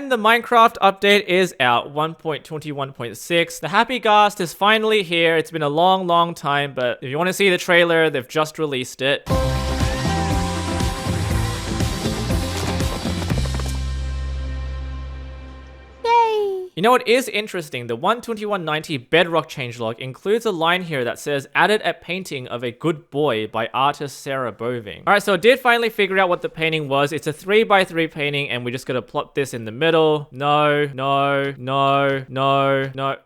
And the Minecraft update is out, 1.21.6. The Happy Ghast is finally here. It's been a long time, but if you want to see the trailer, they've just released it. You know what is interesting? The 12190 Bedrock changelog includes a line here that says, added a painting of a good boy by artist Sarah Boving. Alright, so I did finally figure out what the painting was. It's a 3x3 painting and we just gotta plot this in the middle. No.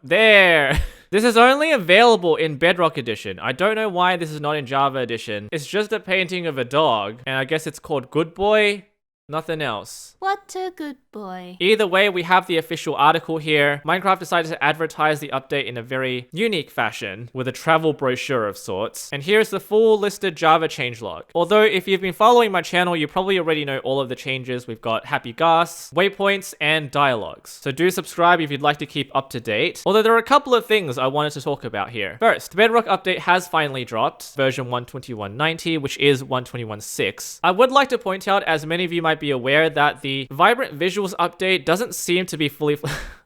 There! This is only available in Bedrock Edition. I don't know why this is not in Java Edition. It's just a painting of a dog, and I guess it's called Good Boy. Nothing else. What a good boy. Either way, we have the official article here. Minecraft decided to advertise the update in a very unique fashion with a travel brochure of sorts. And here's the full listed Java changelog. Although if you've been following my channel, you probably already know all of the changes. We've got happy ghasts, waypoints, and dialogues. So do subscribe if you'd like to keep up to date. Although there are a couple of things I wanted to talk about here. First, the Bedrock update has finally dropped, version 12190, which is 121.6. I would like to point out, as many of you might be aware, that the Vibrant Visuals update doesn't seem to be fully...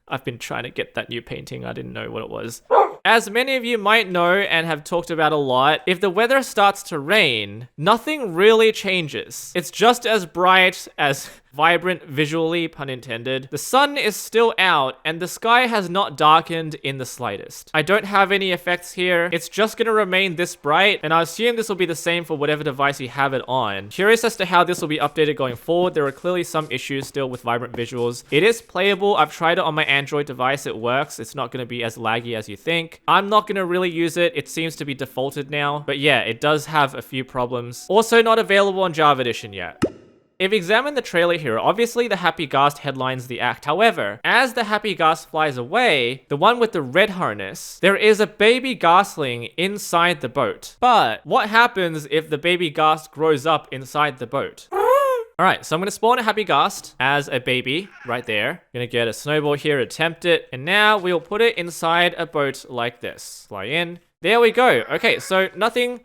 I've been trying to get that new painting. I didn't know what it was. As many of you might know and have talked about a lot, if the weather starts to rain, nothing really changes. It's just as bright, as vibrant visually, pun intended. The sun is still out and the sky has not darkened in the slightest. I don't have any effects here. It's just gonna remain this bright, and I assume this will be the same for whatever device you have it on. Curious as to how this will be updated going forward. There are clearly some issues still with vibrant visuals. It is playable. I've tried it on my Android device. It works. It's not gonna be as laggy as you think. I'm not gonna really use it. It seems to be defaulted now, but yeah, it does have a few problems. Also not available on Java Edition yet. If you examine the trailer here, obviously the Happy Ghast headlines the act. However, as the Happy Ghast flies away, the one with the red harness, there is a baby ghastling inside the boat. But what happens if the baby ghast grows up inside the boat? Alright, so I'm gonna spawn a Happy Ghast as a baby right there. Gonna get a snowball here, attempt it, and now we'll put it inside a boat like this. Fly in. There we go. Okay, so nothing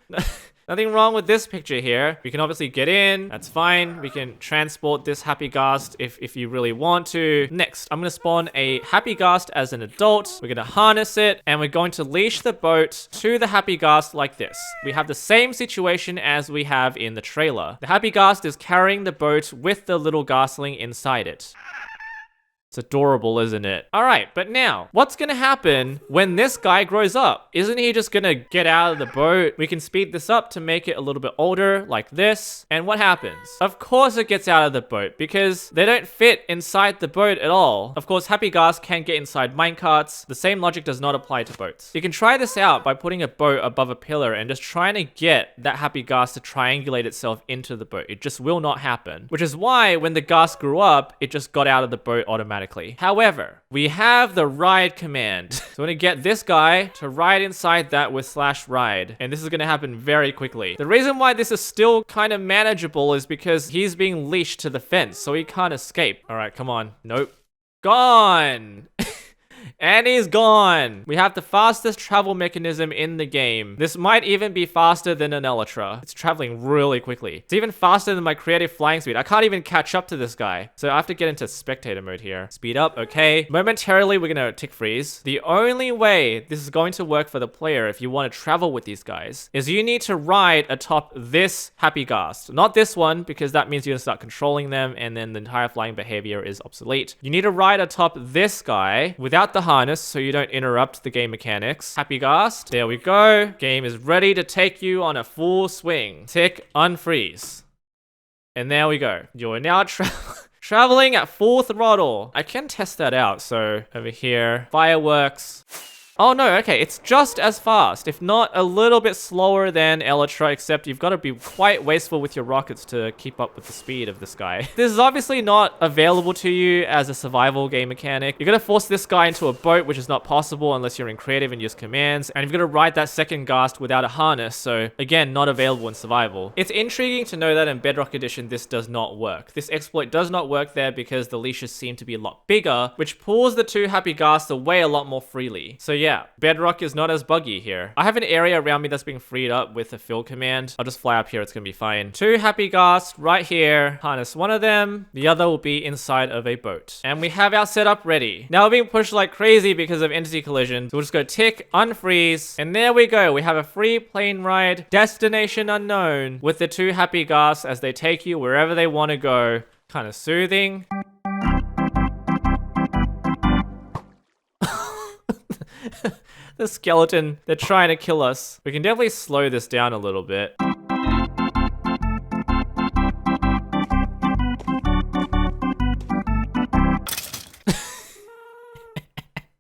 wrong with this picture here. We can obviously get in, that's fine. We can transport this Happy Ghast if you really want to. Next, I'm gonna spawn a Happy Ghast as an adult. We're gonna harness it, and we're going to leash the boat to the Happy Ghast like this. We have the same situation as we have in the trailer. The Happy Ghast is carrying the boat with the little ghastling inside it. It's adorable, isn't it? All right, but now, what's gonna happen when this guy grows up? Isn't he just gonna get out of the boat? We can speed this up to make it a little bit older, like this. And what happens? Of course it gets out of the boat, because they don't fit inside the boat at all. Of course, Happy Ghast can get inside minecarts. The same logic does not apply to boats. You can try this out by putting a boat above a pillar and just trying to get that Happy Ghast to triangulate itself into the boat. It just will not happen. Which is why when the Ghast grew up, it just got out of the boat automatically. However, we have the ride command. So we're gonna get this guy to ride inside that with /ride. And this is gonna happen very quickly. The reason why this is still kind of manageable is because he's being leashed to the fence, so he can't escape. All right, come on. Nope. Gone. And he's gone. We have the fastest travel mechanism in the game. This might even be faster than an Elytra. It's traveling really quickly. It's even faster than my creative flying speed. I can't even catch up to this guy. So I have to get into spectator mode here. Speed up, okay. Momentarily, we're gonna tick freeze. The only way this is going to work for the player if you want to travel with these guys is you need to ride atop this Happy Ghast. Not this one, because that means you're gonna start controlling them and then the entire flying behavior is obsolete. You need to ride atop this guy without the harness so you don't interrupt the game mechanics. Happy Ghast, there we go. Game is ready to take you on a full swing. Tick, unfreeze. And there we go. You're now traveling at full throttle. I can test that out. So over here, fireworks. Oh no, okay, it's just as fast, if not a little bit slower than Elytra, except you've got to be quite wasteful with your rockets to keep up with the speed of this guy. This is obviously not available to you as a survival game mechanic. You're gonna force this guy into a boat, which is not possible unless you're in creative and use commands, and you've got to ride that second ghast without a harness, so again, not available in survival. It's intriguing to know that in Bedrock Edition, this does not work. This exploit does not work there because the leashes seem to be a lot bigger, which pulls the two Happy Ghasts away a lot more freely. So yeah, bedrock is not as buggy here. I have an area around me that's being freed up with the fill command. I'll just fly up here, it's gonna be fine. 2 happy ghasts right here. Harness one of them, the other will be inside of a boat. And we have our setup ready. Now we're being pushed like crazy because of entity collision. So we'll just go tick, unfreeze, and there we go. We have a free plane ride, destination unknown, with the 2 happy ghasts as they take you wherever they want to go. Kind of soothing. The skeleton, they're trying to kill us. We can definitely slow this down a little bit.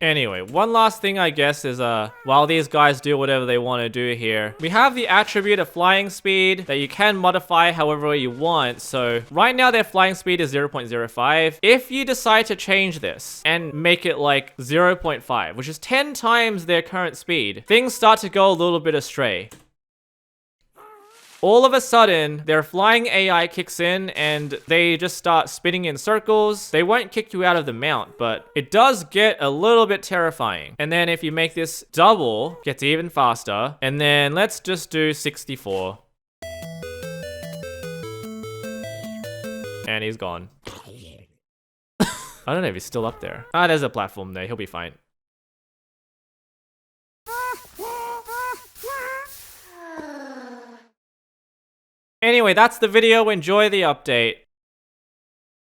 Anyway, one last thing I guess is while these guys do whatever they want to do here, we have the attribute of flying speed that you can modify however you want. So right now their flying speed is 0.05. If you decide to change this and make it like 0.5, which is 10 times their current speed, things start to go a little bit astray. All of a sudden, their flying AI kicks in and they just start spinning in circles. They won't kick you out of the mount, but it does get a little bit terrifying. And then if you make this double, it gets even faster. And then let's just do 64. And he's gone. I don't know if he's still up there. Ah, there's a platform there. He'll be fine. Anyway, that's the video. Enjoy the update.